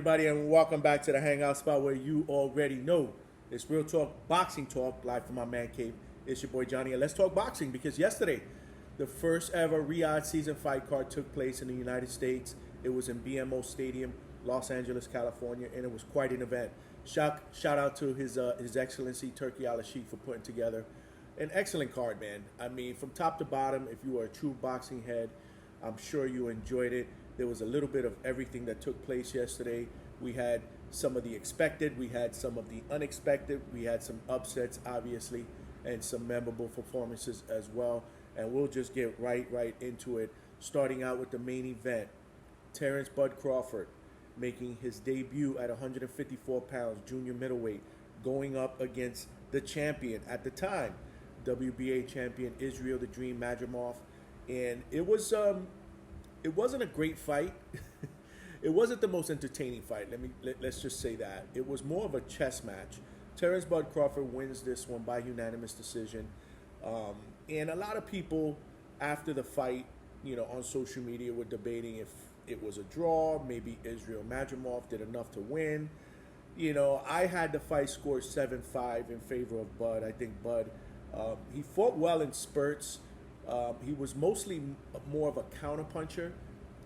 everybody, and welcome back to the Hangout Spot where you already know it's Real Talk Boxing Talk, live from my man cave. It's your boy Johnny, and let's talk boxing because yesterday, the first ever Riyad season fight card took place in the United States. It was in BMO Stadium, Los Angeles, California, and it was quite an event. Shout out to His Excellency Turki Al-Sheikh for putting together an excellent card, man. I mean, from top to bottom, if you are a true boxing head, I'm sure you enjoyed it. There was a little bit of everything that took place yesterday. We had some of the expected, we had some of the unexpected, we had some upsets, obviously, and some memorable performances as well. And we'll just get right into it, starting out with the main event. Terrence Bud Crawford making his debut at 154 pounds, junior middleweight, going up against the champion at the time, WBA champion Israel the Dream Madrimov. And it wasn't a great fight. It wasn't the most entertaining fight. Let's just say that. It was more of a chess match. Terrence Bud Crawford wins this one by unanimous decision. And a lot of people after the fight, on social media were debating if it was a draw. Maybe Israel Madrimov did enough to win. I had the fight score 7-5 in favor of Bud. I think Bud, he fought well in spurts. He was mostly more of a counterpuncher,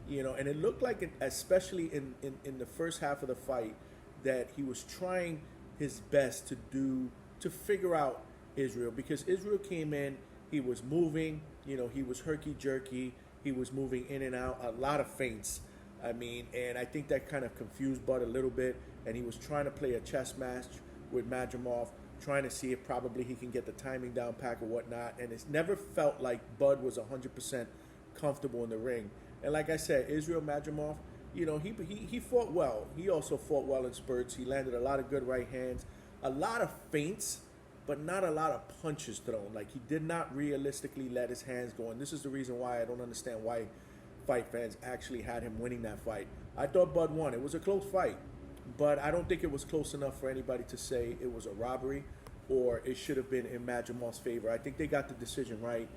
and it looked like, especially in the first half of the fight, that he was trying his best to figure out Israel, because Israel came in, he was moving, he was herky-jerky, he was moving in and out, a lot of feints. And I think that kind of confused Bud a little bit, and he was trying to play a chess match with Madrimov, trying to see if probably he can get the timing down pack or whatnot, and it's never felt like Bud was 100% comfortable in the ring. And like I said, Israel Madrimov, he fought well. He also fought well in spurts. He landed a lot of good right hands, a lot of feints, but not a lot of punches thrown. Like, he did not realistically let his hands go, and this is the reason why I don't understand why fight fans actually had him winning that fight. I thought Bud won. It was a close fight, but I don't think it was close enough for anybody to say it was a robbery or it should have been in Madrimov's favor. I think they got the decision right.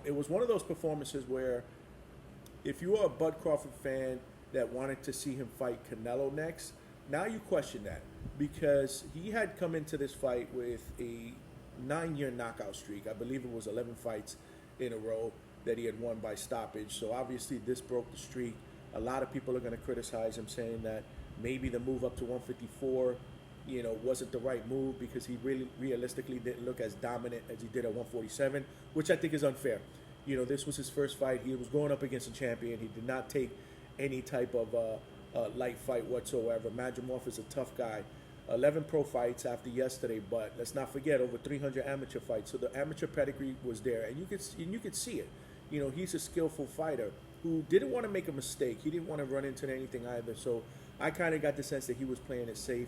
It was one of those performances where if you are a Bud Crawford fan that wanted to see him fight Canelo next, now you question that, because he had come into this fight with a 9-year knockout streak. I believe it was 11 fights in a row that he had won by stoppage. So obviously this broke the streak. A lot of people are going to criticize him, saying that maybe the move up to 154, wasn't the right move, because he really realistically didn't look as dominant as he did at 147, which I think is unfair. This was his first fight. He was going up against a champion. He did not take any type of light fight whatsoever. Madrimov is a tough guy. 11 pro fights after yesterday, but let's not forget, over 300 amateur fights. So the amateur pedigree was there, and you could see it. He's a skillful fighter who didn't want to make a mistake. He didn't want to run into anything either. So I kind of got the sense that he was playing it safe.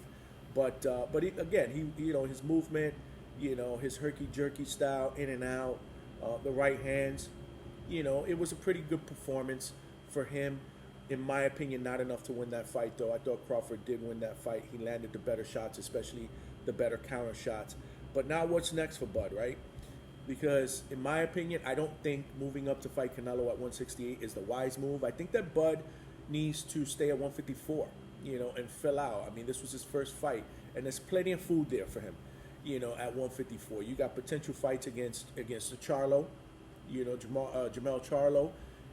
But again, his movement, his herky-jerky style, in and out, the right hands, it was a pretty good performance for him. In my opinion, not enough to win that fight, though. I thought Crawford did win that fight. He landed the better shots, especially the better counter shots. But now what's next for Bud, right? Because in my opinion, I don't think moving up to fight Canelo at 168 is the wise move. I think that Bud needs to stay at 154, and fill out. This was his first fight, and there's plenty of food there for him, at 154. You got potential fights against the Charlo. Jamel Charlo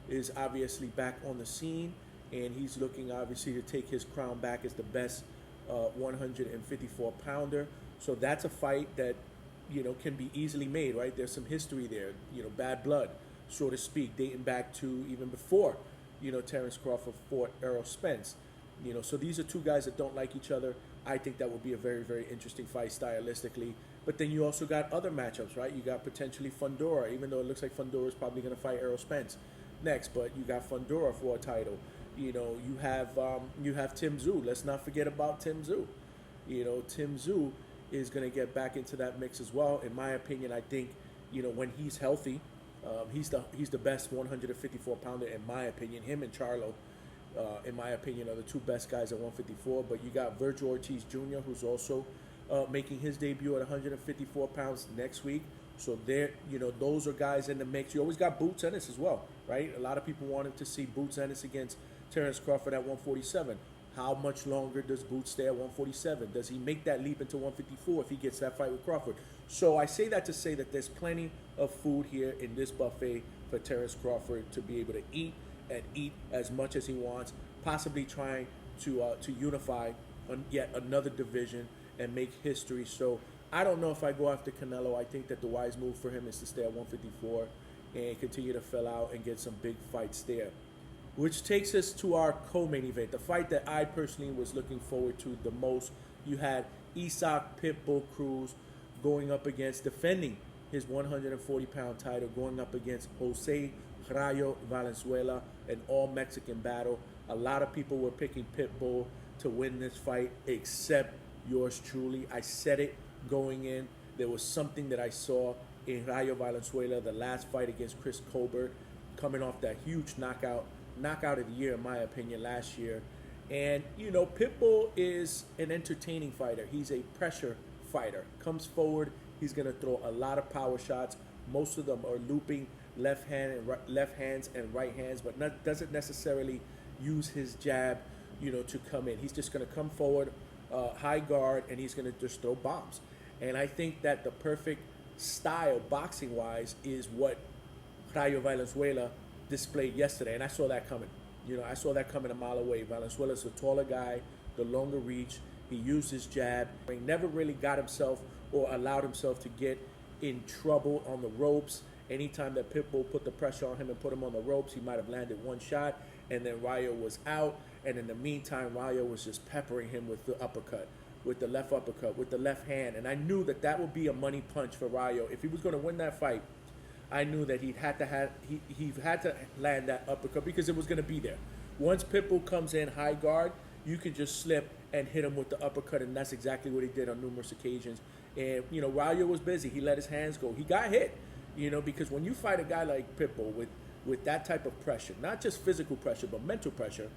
is obviously back on the scene, and he's looking obviously to take his crown back as the best 154 pounder. So that's a fight that can be easily made, right? There's some history there, bad blood, so to speak, dating back to even before Terrence Crawford fought Errol Spence. So these are two guys that don't like each other. I think that would be a very, very interesting fight stylistically. But then you also got other matchups, right? You got potentially Fundora, even though it looks like Fundora is probably going to fight Errol Spence next. But you got Fundora for a title. You have Tim Tszyu. Let's not forget about Tim Tszyu. Tim Tszyu is going to get back into that mix as well. In my opinion, I think when he's healthy, he's the best 154 pounder in my opinion. Him and Charlo, in my opinion, are the two best guys at 154. But you got Virgil Ortiz Jr., who's also making his debut at 154 pounds next week. So there, those are guys in the mix. You always got Boots Ennis as well, right? A lot of people wanted to see Boots Ennis against Terrence Crawford at 147. How much longer does Boots stay at 147? Does he make that leap into 154 if he gets that fight with Crawford? So I say that to say that there's plenty of food here in this buffet for Terence Crawford to be able to eat and eat as much as he wants, possibly trying to unify yet another division and make history. So I don't know if I go after Canelo. I think that the wise move for him is to stay at 154 and continue to fill out and get some big fights there. Which takes us to our co-main event, the fight that I personally was looking forward to the most. You had Isaac Pitbull Cruz going up against, defending his 140-pound title, going up against Jose Rayo Valenzuela, an all-Mexican battle. A lot of people were picking Pitbull to win this fight, except yours truly. I said it going in. There was something that I saw in Rayo Valenzuela, the last fight against Chris Colbert, coming off that huge knockout of the year, in my opinion, last year. And, you know, Pitbull is an entertaining fighter. He's a pressure fighter. Comes forward, he's going to throw a lot of power shots. Most of them are looping left hands and right hands, but doesn't necessarily use his jab, you know, to come in. He's just going to come forward, high guard, and he's going to just throw bombs. And I think that the perfect style, boxing-wise, is what Rayo Valenzuela displayed yesterday, and I saw that coming. You know, I saw that coming a mile away. Valenzuela's the taller guy, the longer reach. He used his jab. He never really got himself or allowed himself to get in trouble on the ropes. Anytime that Pitbull put the pressure on him and put him on the ropes, he might have landed one shot, and then Rayo was out. And in the meantime, Rayo was just peppering him with the uppercut, with the left uppercut, with the left hand. And I knew that that would be a money punch for Rayo. If he was going to win that fight, I knew that he had to land that uppercut because it was going to be there. Once Pitbull comes in high guard, you can just slip and hit him with the uppercut, and that's exactly what he did on numerous occasions. And, you know, Rayo was busy. He let his hands go. He got hit, you know, because when you fight a guy like Pitbull with that type of pressure, not just physical pressure, but mental pressure,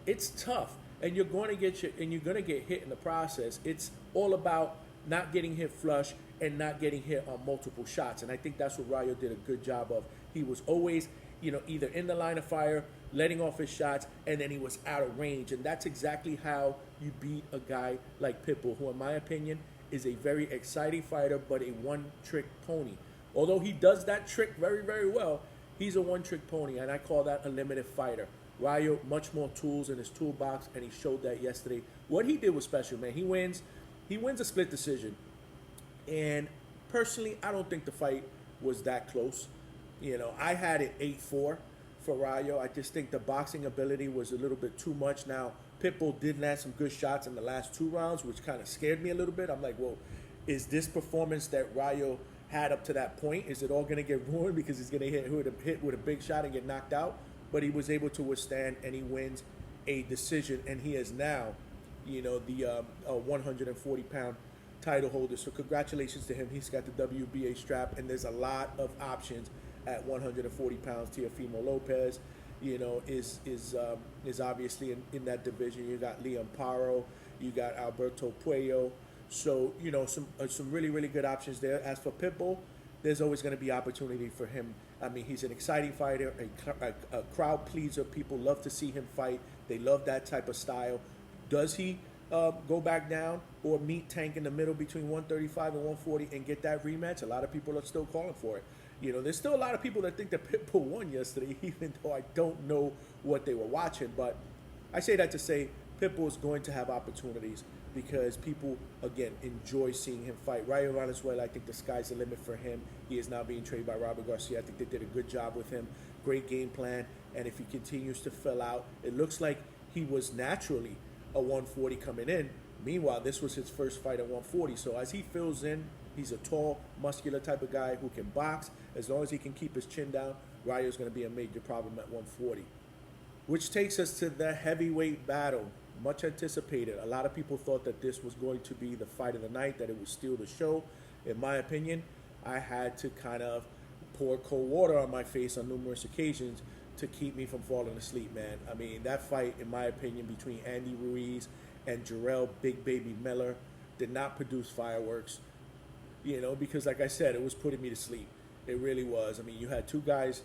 it's tough. And you're going to get hit in the process. It's all about not getting hit flush and not getting hit on multiple shots. And I think that's what Rayo did a good job of. He was always, you know, either in the line of fire, letting off his shots, and then he was out of range. And that's exactly how you beat a guy like Pitbull, who in my opinion is a very exciting fighter, but a one-trick pony. Although he does that trick very, very well, he's a one-trick pony, and I call that a limited fighter. Rayo, much more tools in his toolbox, and he showed that yesterday. What he did was special, man. He wins a split decision. And personally, I don't think the fight was that close. You know, I had it 8-4 for Rayo. I just think the boxing ability was a little bit too much. Now, Pitbull did land some good shots in the last 2 rounds, which kind of scared me a little bit. I'm like, well, is this performance that Rayo had up to that point, is it all going to get ruined because he's going to hit with a big shot and get knocked out? But he was able to withstand, and he wins a decision, and he is now, you know, the 140-pound title holder. So congratulations to him. He's got the WBA strap, and there's a lot of options at 140 pounds. Teofimo Lopez, you know, is obviously in that division. You got Liam Paro, you got Alberto Puello. So, you know, some really, really good options there. As for Pitbull, there's always going to be opportunity for him. I mean, he's an exciting fighter, a crowd pleaser. People love to see him fight. They love that type of style. Does he go back down or meet Tank in the middle between 135 and 140 and get that rematch? A lot of people are still calling for it. You know, there's still a lot of people that think that Pitbull won yesterday, even though I don't know what they were watching. But I say that to say Pitbull is going to have opportunities because people, again, enjoy seeing him fight. Rayo Valenzuela, I think the sky's the limit for him. He is now being trained by Robert Garcia. I think they did a good job with him. Great game plan. And if he continues to fill out, it looks like he was naturally a 140 coming in. Meanwhile, this was his first fight at 140. So as he fills in, he's a tall, muscular type of guy who can box. As long as he can keep his chin down, Rayo's going to be a major problem at 140. Which takes us to the heavyweight battle. Much anticipated. A lot of people thought that this was going to be the fight of the night, that it would steal the show. In my opinion, I had to kind of pour cold water on my face on numerous occasions to keep me from falling asleep, man. I mean, that fight, in my opinion, between Andy Ruiz and Jarrell Big Baby Miller did not produce fireworks, you know, because like I said, it was putting me to sleep. It really was. I mean, you had two guys,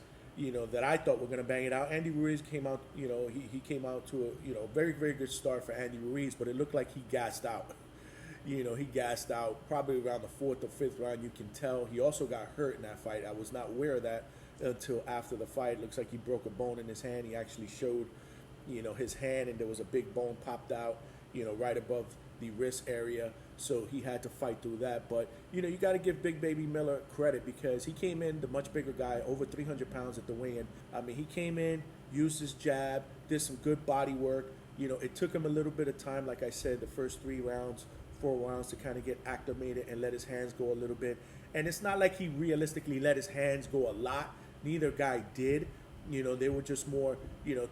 that I thought were going to bang it out. Andy Ruiz came out, he came out to a, very, very good start for Andy Ruiz, but it looked like he gassed out. He gassed out probably around the fourth or fifth round. You can tell. He also got hurt in that fight. I was not aware of that until after the fight. Looks like he broke a bone in his hand. He actually showed, his hand, and there was a big bone popped out, right above the wrist area. So he had to fight through that. But, you got to give Big Baby Miller credit because he came in, the much bigger guy, over 300 pounds at the weigh-in. I mean, he came in, used his jab, did some good body work. It took him a little bit of time, like I said, the first 4 rounds to kind of get acclimated and let his hands go a little bit. And it's not like he realistically let his hands go a lot. Neither guy did. They were just more,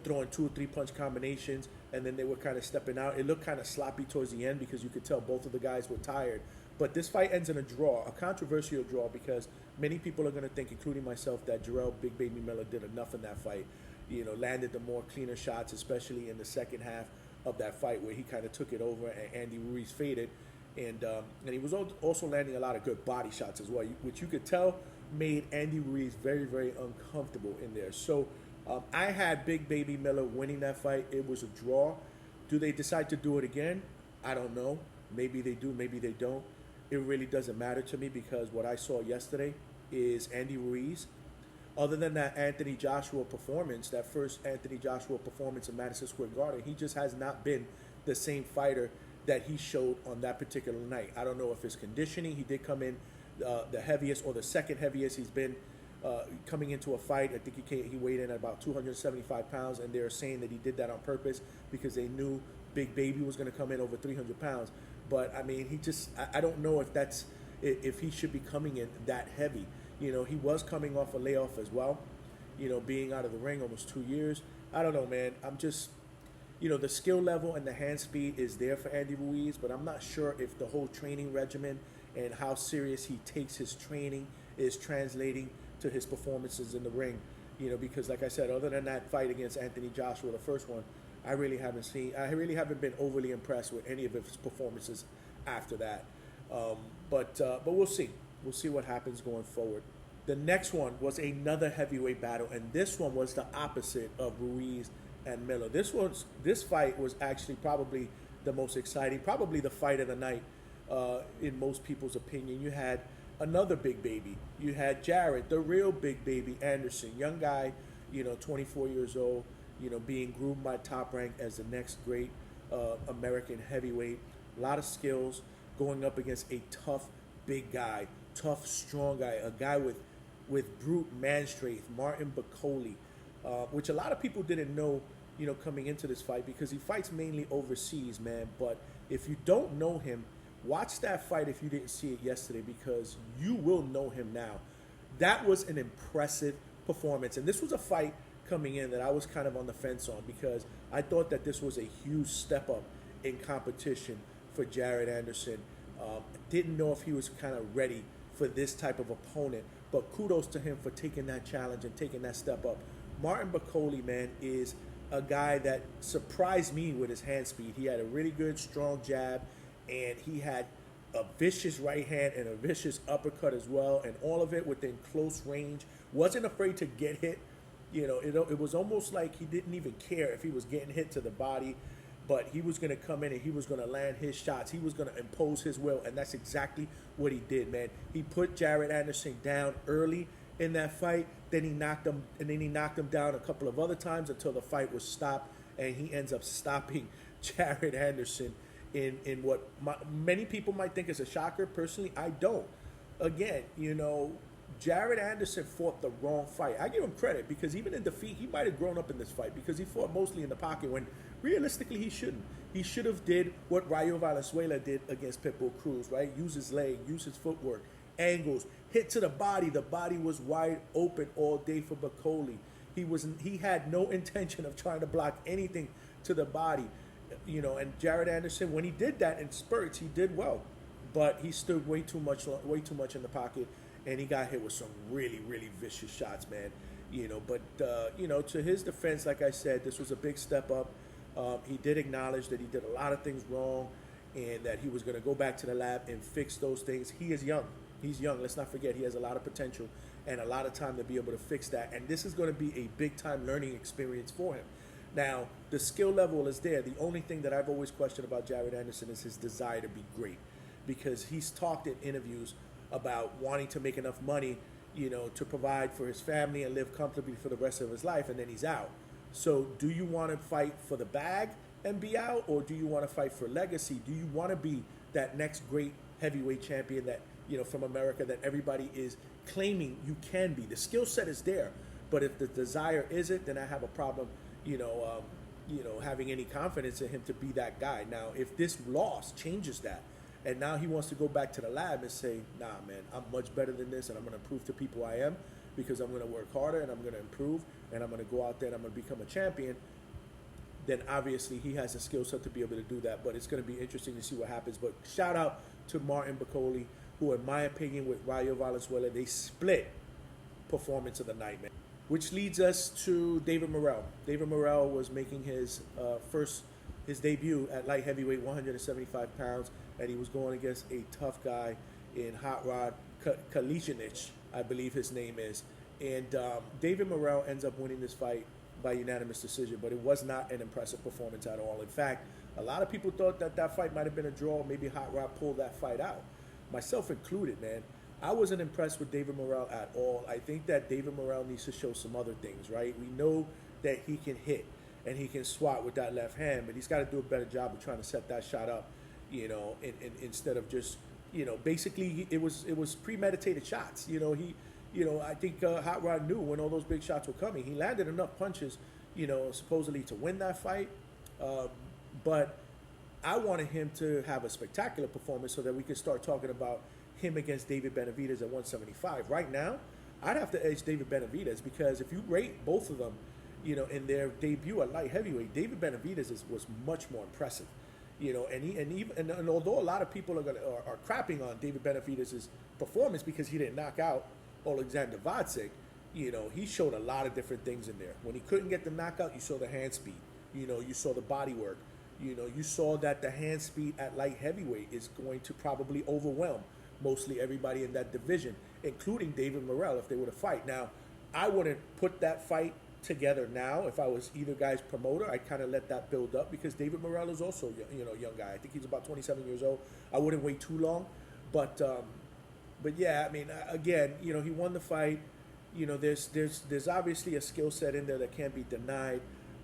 throwing 2 or 3 punch combinations, and then they were kind of stepping out. It looked kind of sloppy towards the end because you could tell both of the guys were tired. But this fight ends in a draw, a controversial draw, because many people are going to think, including myself, that Jarrell Big Baby Miller did enough in that fight. Landed the more cleaner shots, especially in the second half of that fight where he kind of took it over and Andy Ruiz faded. And he was also landing a lot of good body shots as well, which you could tell made Andy Ruiz very, very uncomfortable in there. So I had Big Baby Miller winning that fight. It was a draw. Do they decide to do it again? I don't know. Maybe they do, maybe they don't. It really doesn't matter to me because what I saw yesterday is Andy Ruiz. Other than that Anthony Joshua performance, that first Anthony Joshua performance in Madison Square Garden, he just has not been the same fighter that he showed on that particular night. I don't know if it's conditioning. He did come in the heaviest or the second heaviest he's been coming into a fight. I think he weighed in at about 275 pounds, and they're saying that he did that on purpose because they knew Big Baby was going to come in over 300 pounds. But, I mean, I don't know if he should be coming in that heavy. He was coming off a layoff as well, being out of the ring almost 2 years. I don't know, man. I'm just, the skill level and the hand speed is there for Andy Ruiz, but I'm not sure if the whole training regimen and how serious he takes his training is translating to his performances in the ring. Because like I said, other than that fight against Anthony Joshua, the first one, I really haven't been overly impressed with any of his performances after that. But we'll see. We'll see what happens going forward. The next one was another heavyweight battle, and this one was the opposite of Ruiz and Miller. This fight was actually probably the most exciting, probably the fight of the night in most people's opinion. You had another big baby. You had Jared, the real Big Baby Anderson, young guy, 24 years old, being groomed by Top Rank as the next great American heavyweight. A lot of skills, going up against a tough, big guy, tough, strong guy, a guy with brute man strength, Martin Bakole, which a lot of people didn't know, coming into this fight because he fights mainly overseas, man. But if you don't know him, watch that fight if you didn't see it yesterday because you will know him now. That was an impressive performance. And this was a fight coming in that I was kind of on the fence on because I thought that this was a huge step up in competition for Jared Anderson. Didn't know if he was kind of ready for this type of opponent, but kudos to him for taking that challenge and taking that step up. Martin Bakole, man, is a guy that surprised me with his hand speed. He had a really good, strong jab, and he had a vicious right hand and a vicious uppercut as well, and all of it within close range. Wasn't afraid to get hit. It was almost like he didn't even care if he was getting hit to the body, but he was going to come in and he was going to land his shots. He was going to impose his will, and that's exactly what he did, man. He put Jared Anderson down early in that fight. Then he knocked him down a couple of other times until the fight was stopped, and he ends up stopping Jared Anderson in what many people might think is a shocker. Personally, I don't. Again, Jared Anderson fought the wrong fight. I give him credit because even in defeat, he might have grown up in this fight because he fought mostly in the pocket when realistically he shouldn't. He should have did what Rayo Valenzuela did against Pitbull Cruz, right? Use his leg, use his footwork, angles, hit to the body. The body was wide open all day for Bakole. He had no intention of trying to block anything to the body. And Jared Anderson, when he did that in spurts, he did well, but he stood way too much in the pocket, and he got hit with some really, really vicious shots, man. But to his defense, like I said, this was a big step up. He did acknowledge that he did a lot of things wrong. and that he was going to go back to the lab and fix those things. He is young. He's young. Let's not forget he has a lot of potential and a lot of time to be able to fix that. And this is going to be a big-time learning experience for him. Now, the skill level is there. The only thing that I've always questioned about Jared Anderson is his desire to be great, because he's talked in interviews about wanting to make enough money, to provide for his family and live comfortably for the rest of his life, and then he's out. So do you want to fight for the bag and be out, or do you want to fight for legacy? Do you want to be that next great heavyweight champion that, from America, that everybody is claiming you can be? The skill set is there, but if the desire isn't, then I have a problem, having any confidence in him to be that guy. Now, if this loss changes that, and now he wants to go back to the lab and say, nah, man, I'm much better than this, and I'm going to prove to people I am, because I'm going to work harder, and I'm going to improve, and I'm going to go out there and I'm going to become a champion, then obviously he has the skill set to be able to do that. But it's going to be interesting to see what happens. But shout out to Martin Bakole, who, in my opinion, with Rayo Valenzuela, they split performance of the night, man. Which leads us to David Morrell. David Morrell was making his debut at light heavyweight, 175 pounds, and he was going against a tough guy in Hot Rod Kalicinic, I believe his name is. And David Morrell ends up winning this fight by unanimous decision, but it was not an impressive performance at all. In fact, a lot of people thought that fight might have been a draw. Maybe Hot Rod pulled that fight out, myself included, man. I wasn't impressed with David Morrell at all. I think that David Morrell needs to show some other things, right? We know that he can hit and he can swat with that left hand, but he's got to do a better job of trying to set that shot up, instead of just, basically it was premeditated shots. I think Hot Rod knew when all those big shots were coming. He landed enough punches, supposedly to win that fight, but I wanted him to have a spectacular performance so that we could start talking about him against David Benavidez at 175. Right now, I'd have to edge David Benavidez, because if you rate both of them, in their debut at light heavyweight, David Benavidez was much more impressive. And although a lot of people are crapping on David Benavidez's performance because he didn't knock out Alexander Vadsik, he showed a lot of different things in there. When he couldn't get the knockout, you saw the hand speed. You saw the body work. You saw that the hand speed at light heavyweight is going to probably overwhelm mostly everybody in that division, including David Morrell, if they were to fight. Now, I wouldn't put that fight together now. If I was either guy's promoter, I'd kind of let that build up, because David Morrell is also, a young guy. I think he's about 27 years old. I wouldn't wait too long. But yeah, I mean, again, he won the fight. There's obviously a skill set in there that can't be denied.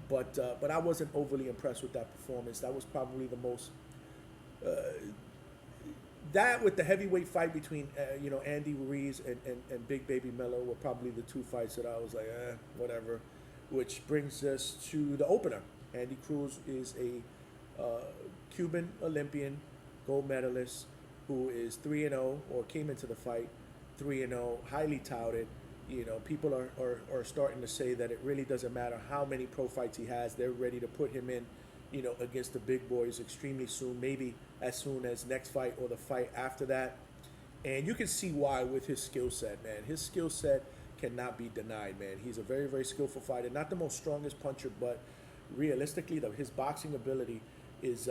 But I wasn't overly impressed with that performance. That was probably the most... that with the heavyweight fight between, Andy Ruiz and Big Baby Miller were probably the two fights that I was like, whatever. Which brings us to the opener. Andy Cruz is a Cuban Olympian gold medalist who is 3-0, or came into the fight 3-0, highly touted. People are starting to say that it really doesn't matter how many pro fights he has. They're ready to put him in, against the big boys extremely soon, maybe as soon as next fight or the fight after that. And you can see why with his skill set, man. His skill set cannot be denied, man. He's a very, very skillful fighter. Not the most strongest puncher, but realistically, his boxing ability is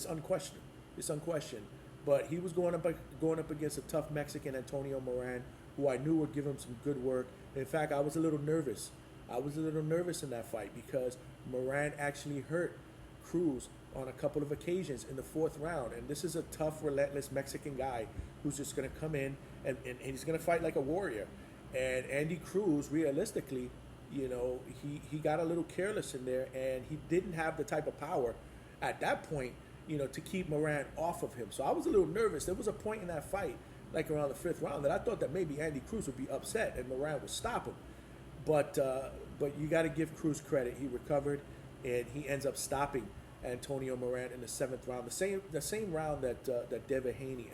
unquestioned. It's unquestioned. But he was going up against a tough Mexican, Antonio Moran, who I knew would give him some good work. In fact, I was a little nervous. In that fight, because Moran actually hurt Cruz on a couple of occasions in the fourth round. And this is a tough, relentless Mexican guy who's just going to come in and he's going to fight like a warrior. And Andy Cruz, realistically, he got a little careless in there, and he didn't have the type of power at that point, to keep Moran off of him. So I was a little nervous. There was a point in that fight, like around the fifth round, that I thought that maybe Andy Cruz would be upset and Moran would stop him. But you got to give Cruz credit. He recovered, and he ends up stopping Antonio Moran in the seventh round. The same round that Devin Haney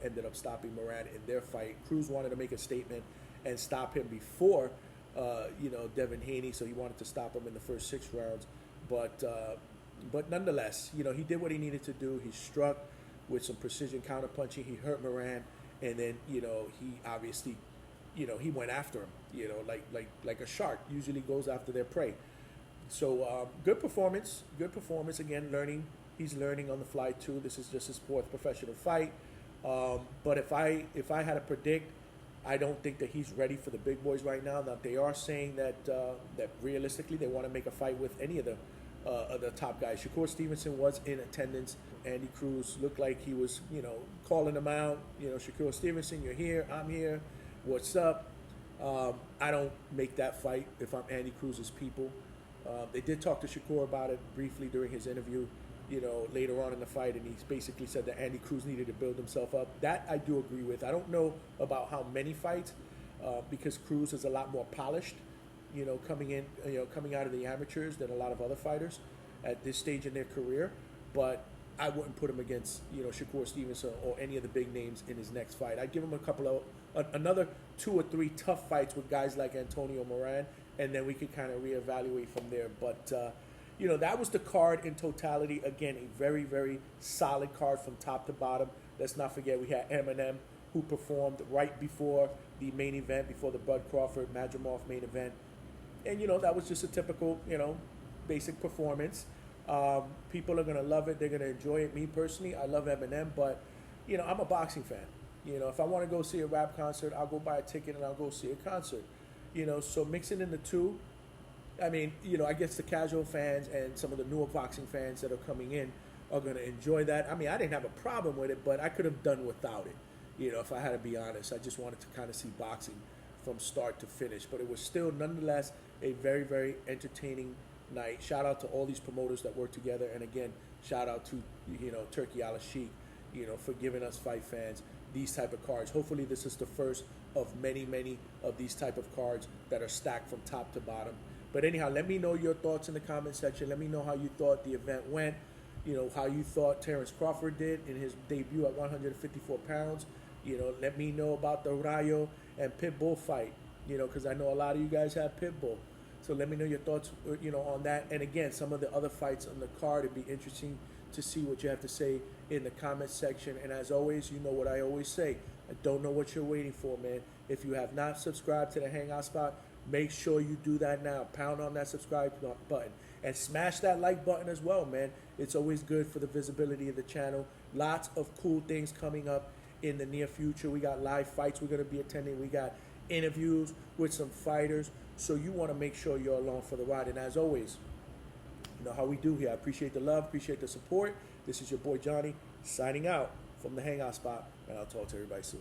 ended up stopping Moran in their fight. Cruz wanted to make a statement and stop him before Devin Haney, so he wanted to stop him in the first 6 rounds. But nonetheless, he did what he needed to do. He struck with some precision counterpunching. He hurt Moran, and then he obviously he went after him, like a shark usually goes after their prey. So good performance again, learning He's learning on the fly too. This is just his fourth professional fight. But if I had to predict, I don't think that he's ready for the big boys right now. Now they are saying that that realistically they want to make a fight with any of the top guys. Shakur Stevenson was in attendance. Andy Cruz looked like he was, calling him out. Shakur Stevenson, you're here, I'm here. What's up? I don't make that fight if I'm Andy Cruz's people. They did talk to Shakur about it briefly during his interview, later on in the fight, and he basically said that Andy Cruz needed to build himself up. That I do agree with. I don't know about how many fights, because Cruz is a lot more polished, coming out of the amateurs than a lot of other fighters at this stage in their career. But I wouldn't put him against, Shakur Stevenson or any of the big names in his next fight. I'd give him another 2 or 3 tough fights with guys like Antonio Moran, and then we could kind of reevaluate from there. But, that was the card in totality. Again, a very, very solid card from top to bottom. Let's not forget we had Eminem, who performed right before the main event, before the Bud Crawford Madrimov main event. And, that was just a typical, basic performance. People are going to love it. They're going to enjoy it. Me personally, I love Eminem, but, I'm a boxing fan. If I want to go see a rap concert, I'll go buy a ticket and I'll go see a concert. So mixing in the two, I mean, I guess the casual fans and some of the newer boxing fans that are coming in are going to enjoy that. I mean, I didn't have a problem with it, but I could have done without it. If I had to be honest, I just wanted to kind of see boxing from start to finish. But it was still, nonetheless, a very, very entertaining night. Shout out to all these promoters that work together. And again, shout out to, Turkey Al-Sheikh, for giving us fight fans these type of cards. Hopefully this is the first of many, many of these type of cards that are stacked from top to bottom. But anyhow, let me know your thoughts in the comment section. Let me know how you thought the event went. How you thought Terrence Crawford did in his debut at 154 pounds. Let me know about the Rayo and Pitbull fight, because I know a lot of you guys have Pitbull. So let me know your thoughts, on that. And again, some of the other fights on the card, it'd be interesting to see what you have to say in the comment section. And as always, you know what I always say. I don't know what you're waiting for, man. If you have not subscribed to the Hangout Spot, make sure you do that now. Pound on that subscribe button. And smash that like button as well, man. It's always good for the visibility of the channel. Lots of cool things coming up in the near future. We got live fights we're going to be attending. We got interviews with some fighters. So you want to make sure you're along for the ride. And as always, you know how we do here. I appreciate the love, appreciate the support. This is your boy Johnny signing out from the Hangout Spot, and I'll talk to everybody soon.